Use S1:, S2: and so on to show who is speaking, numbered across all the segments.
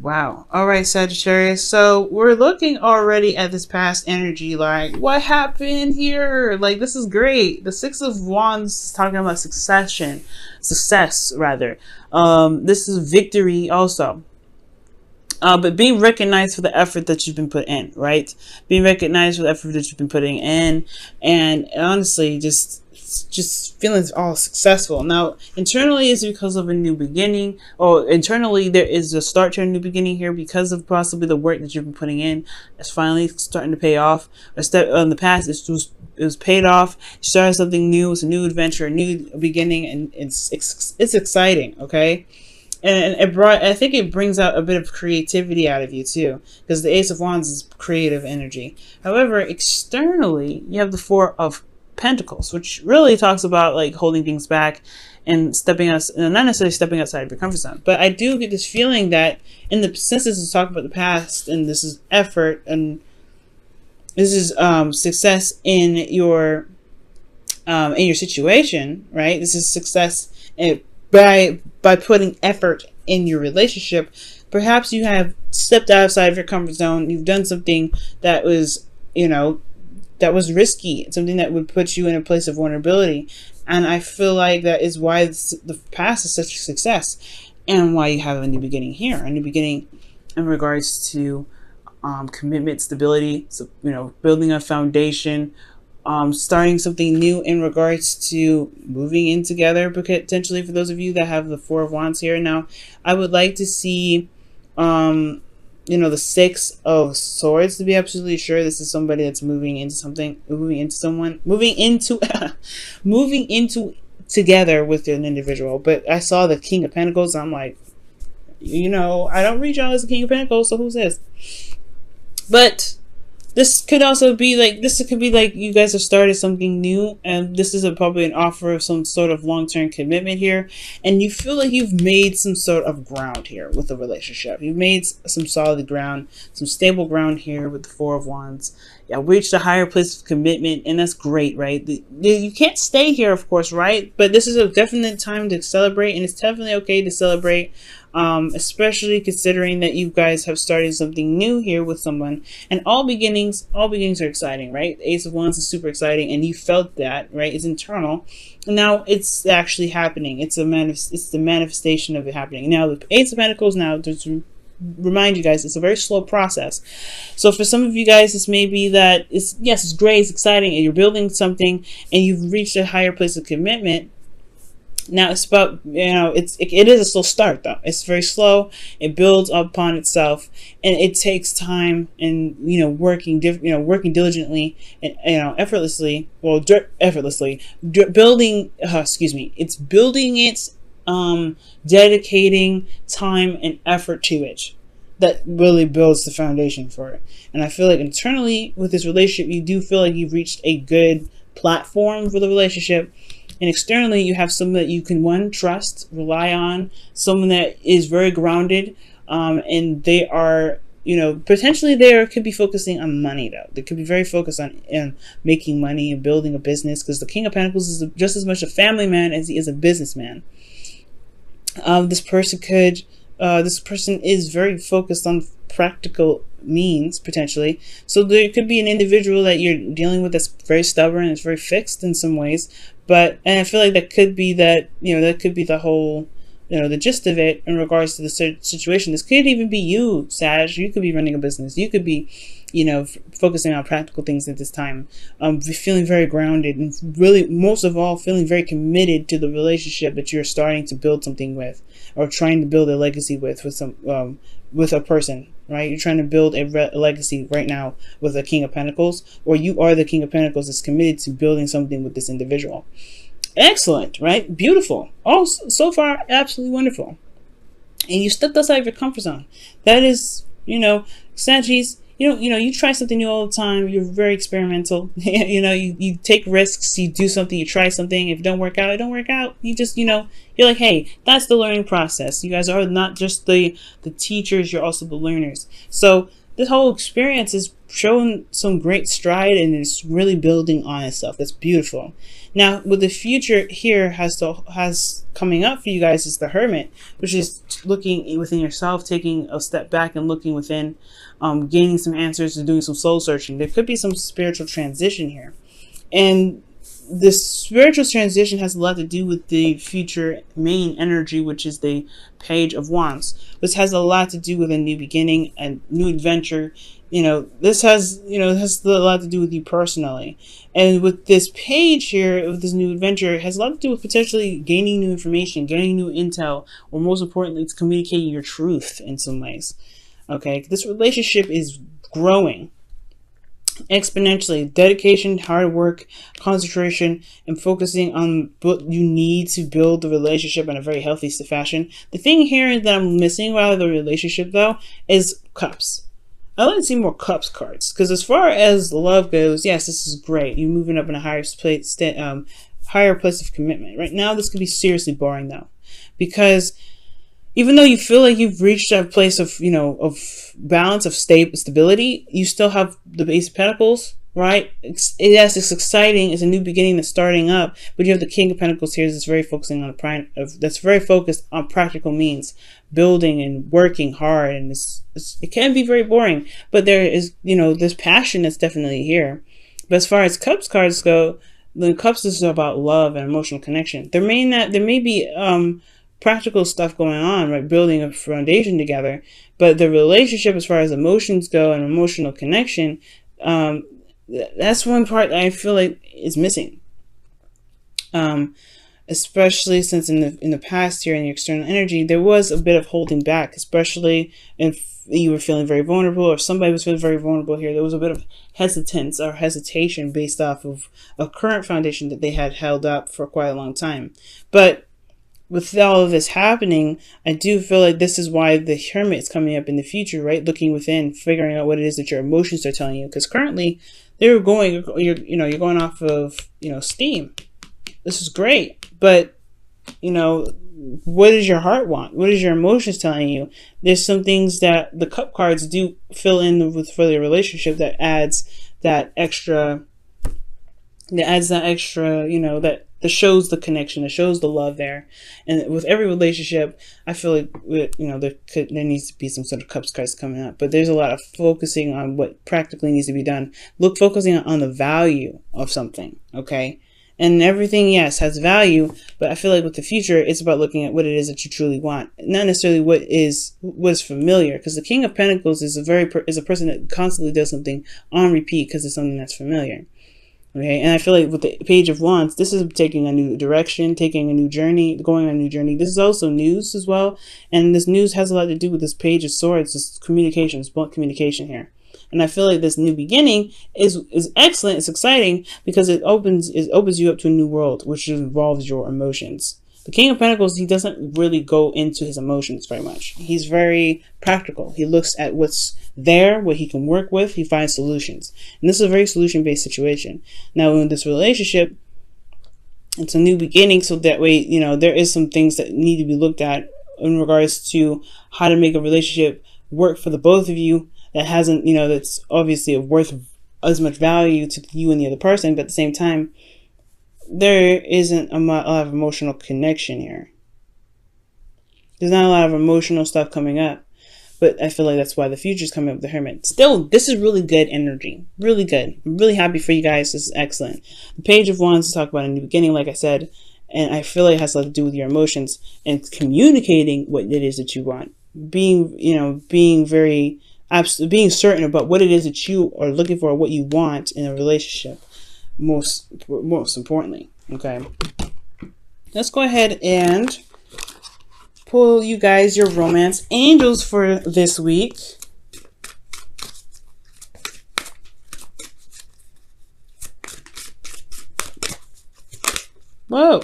S1: Wow. All right, Sagittarius. So we're looking already at this past energy. Like, what happened here? Like, this is great. The Six of Wands talking about success rather. This is victory also. But being recognized for the effort that you've been put in, right? Being recognized for the effort that you've been putting in, and honestly, just feeling all successful. Now, internally, it's because of a new beginning, or internally, there is a start to a new beginning here because of possibly the work that you've been putting in. It's finally starting to pay off. A step in the past, it was paid off. You started something new. It's a new adventure, a new beginning, and it's exciting. Okay. And I think it brings out a bit of creativity out of you too, because the Ace of Wands is creative energy. However, externally, you have the Four of Pentacles, which really talks about like holding things back and not necessarily stepping outside of your comfort zone. But I do get this feeling that since this is talking about the past, and this is effort, and this is success in your situation, right? This is success by putting effort in your relationship. Perhaps you have stepped outside of your comfort zone. You've done something that was, that was risky, something that would put you in a place of vulnerability. And I feel like that is why the past is such a success, and why you have a new beginning here, a new beginning in regards to commitment, stability, so, building a foundation, starting something new in regards to moving in together, potentially for those of you that have the Four of Wands here. Now, I would like to see, the Six of Swords to be absolutely sure this is somebody that's moving into together with an individual. But I saw the King of Pentacles. I'm like, I don't read y'all as the King of Pentacles, so who's this? But this could also be like you guys have started something new, and this is probably an offer of some sort of long-term commitment here, and you feel like you've made some sort of ground here with the relationship. You've made some solid ground, some stable ground here with the Four of Wands. Yeah, reached a higher place of commitment, and that's great, right? You can't stay here, of course, right? But this is a definite time to celebrate, and it's definitely okay to celebrate. Especially considering that you guys have started something new here with someone, and all beginnings are exciting, right? The Ace of Wands is super exciting, and you felt that, right? It's internal, and now it's actually happening. It's the manifestation of it happening. Now the Ace of Pentacles, now to remind you guys, it's a very slow process. So for some of you guys, this may be that it's great, it's exciting, and you're building something, and you've reached a higher place of commitment. Now it's about, it is a slow start though. It's very slow. It builds upon itself, and it takes time, and working diligently and effortlessly. Well, effortlessly building. It's building it, dedicating time and effort to it. That really builds the foundation for it. And I feel like internally with this relationship, you do feel like you've reached a good platform for the relationship. And externally, you have someone that you can, trust, rely on, someone that is very grounded, and they are, potentially they could be focusing on money, though. They could be very focused on making money and building a business, because the King of Pentacles is just as much a family man as he is a businessman. This person is very focused on practical means, potentially. So there could be an individual that you're dealing with that's very stubborn, it's very fixed in some ways. And I feel like that could be that could be the whole, the gist of it in regards to the situation. This could even be you, Sag. You could be running a business. You could be, focusing on practical things at this time. Feeling very grounded, and really, most of all, feeling very committed to the relationship that you're starting to build something with, or trying to build a legacy with a person, right? You're trying to build a legacy right now with a King of Pentacles, or you are the King of Pentacles that's committed to building something with this individual. Excellent, right? Beautiful. Oh, so far, absolutely wonderful. And you stepped outside of your comfort zone. That is, Saggies, you try something new all the time. You're very experimental. You take risks. You do something. You try something. If it don't work out, it don't work out. You just, you're like, hey, that's the learning process. You guys are not just the teachers. You're also the learners. So this whole experience is showing some great stride, and it's really building on itself. That's beautiful. Now, what the future here has coming up for you guys is the Hermit, which is looking within yourself, taking a step back and looking within, gaining some answers and doing some soul searching. There could be some spiritual transition here. And this spiritual transition has a lot to do with the future main energy, which is the Page of Wands, which has a lot to do with a new beginning, a new adventure. This has a lot to do with you personally. And with this page here, with this new adventure, it has a lot to do with potentially gaining new information, gaining new intel, or most importantly, it's communicating your truth in some ways. Okay, this relationship is growing exponentially. Dedication, hard work, concentration, and focusing on what you need to build the relationship in a very healthy fashion. The thing here that I'm missing out of the relationship, though, is Cups. I like to see more Cups cards, because as far as love goes, yes, this is great. You're moving up in a higher place of commitment. Right now, this could be seriously boring, though, because even though you feel like you've reached a place of, of balance, of stability, you still have the Ace of Pentacles, right? Yes, it's exciting. It's a new beginning that's starting up, but you have the King of Pentacles here that's very focusing on that's very focused on practical means, building and working hard, and it can be very boring, but there is, this passion that's definitely here. But as far as Cups cards go, the Cups is about love and emotional connection. There may be practical stuff going on, right? Building a foundation together, but the relationship, as far as emotions go and emotional connection, that's one part that I feel like is missing. Especially since in the past here in the external energy, there was a bit of holding back, especially if you were feeling very vulnerable, or if somebody was feeling very vulnerable here. There was a bit of hesitation based off of a current foundation that they had held up for quite a long time. But with all of this happening, I do feel like this is why the Hermit is coming up in the future, right? Looking within, figuring out what it is that your emotions are telling you. Because currently, you're going off of, steam. This is great, but, what does your heart want? What is your emotions telling you? There's some things that the Cup cards do fill in with for the relationship that adds that extra, that shows the connection, that shows the love there. And with every relationship, I feel like, there needs to be some sort of Cups cards coming up. But there's a lot of focusing on what practically needs to be done. Focusing on the value of something, okay? And everything, yes, has value, but I feel like with the future, it's about looking at what it is that you truly want, not necessarily what is familiar. Because the King of Pentacles is a person that constantly does something on repeat because it's something that's familiar. Okay, and I feel like with the Page of Wands, this is taking a new direction, taking a new journey, going on a new journey. This is also news as well, and this news has a lot to do with this Page of Swords, this communication, blunt communication here. And I feel like this new beginning is excellent. It's exciting because it opens you up to a new world, which involves your emotions. The King of Pentacles, he doesn't really go into his emotions very much. He's very practical. He looks at what's there, what he can work with. He finds solutions. And this is a very solution-based situation. Now, in this relationship, it's a new beginning, so that way, there is some things that need to be looked at in regards to how to make a relationship work for the both of you that hasn't, that's obviously worth as much value to you and the other person, but at the same time, there isn't a lot of emotional connection here. There's not a lot of emotional stuff coming up, but I feel like that's why the future's coming up with the Hermit. Still, this is really good energy. Really good. I'm really happy for you guys. This is excellent. The Page of Wands to talk about a new beginning, like I said, and I feel like it has a lot to do with your emotions and communicating what it is that you want. Being certain about what it is that you are looking for, what you want in a relationship. Most importantly, okay, let's go ahead and pull you guys your romance angels for this week. Whoa,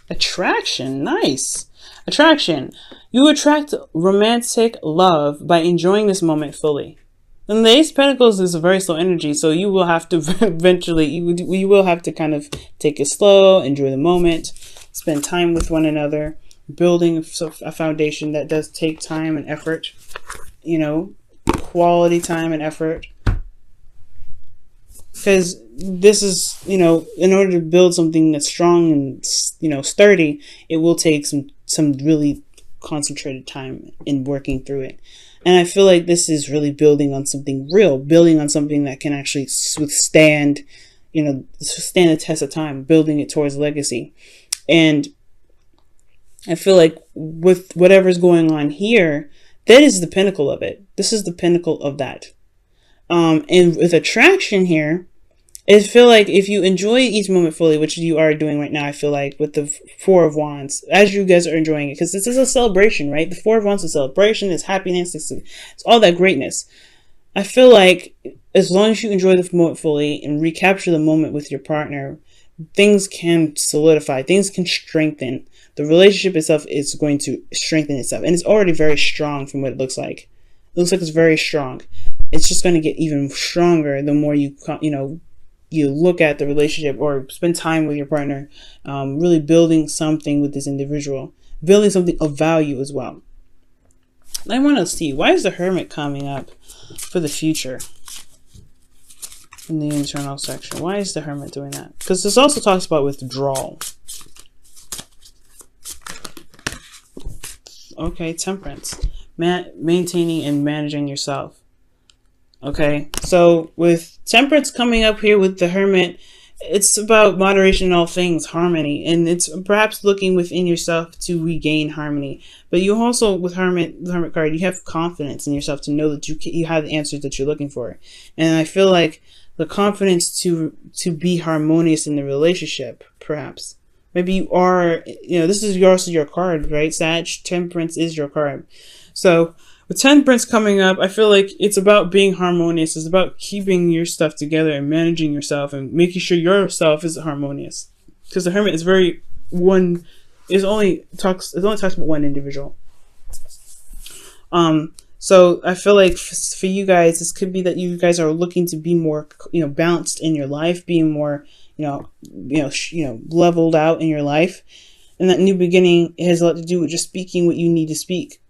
S1: attraction, nice. Attraction, you attract romantic love by enjoying this moment fully. And the Ace of Pentacles is a very slow energy, so you will have to eventually, you will have to kind of take it slow, enjoy the moment, spend time with one another, building a foundation that does take time and effort, quality time and effort, because this is, you know, in order to build something that's strong and, you know, sturdy, it will take some really concentrated time in working through it. And I feel like this is really building on something real, building on something that can actually withstand, you know, stand the test of time, building it towards legacy. And I feel like with whatever's going on here, that is the pinnacle of it. This is the pinnacle of that. And with attraction here, I feel like if you enjoy each moment fully, which you are doing right now, I feel like with the Four of Wands, as you guys are enjoying it, because this is a celebration, right? The Four of Wands is a celebration, it's happiness, it's all that greatness. I feel like as long as you enjoy the moment fully and recapture the moment with your partner, things can solidify, things can strengthen. The relationship itself is going to strengthen itself, and it's already very strong from what it looks like. It looks like it's very strong. It's just going to get even stronger the more you look at the relationship or spend time with your partner, really building something with this individual, building something of value as well. I want to see, why is the Hermit coming up for the future in the internal section? Why is the Hermit doing that? Because this also talks about withdrawal. Okay, Temperance. Maintaining and managing yourself. Okay, so with Temperance coming up here with the Hermit, it's about moderation in all things, harmony, and it's perhaps looking within yourself to regain harmony. But you also, with the Hermit card, you have confidence in yourself to know that you have the answers that you're looking for. And I feel like the confidence to be harmonious in the relationship, perhaps. Maybe you are, this is also your card, right? Sag, Temperance is your card. So with Temperance coming up, I feel like it's about being harmonious. It's about keeping your stuff together and managing yourself and making sure yourself is harmonious. Because the Hermit is it only talks about one individual. So I feel like for you guys, this could be that you guys are looking to be more, balanced in your life, being more, leveled out in your life. And that new beginning has a lot to do with just speaking what you need to speak.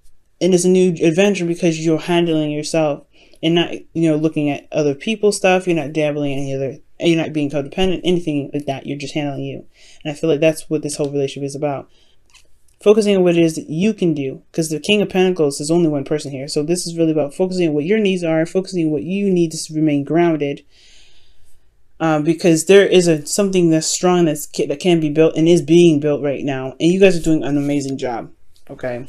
S1: And it's a new adventure because you're handling yourself and not, looking at other people's stuff. You're not dabbling in you're not being codependent, anything like that. You're just handling you. And I feel like that's what this whole relationship is about. Focusing on what it is that you can do, because the King of Pentacles is only one person here. So this is really about focusing on what your needs are, focusing on what you need to remain grounded. Because there is something that's strong that can be built and is being built right now. And you guys are doing an amazing job. Okay.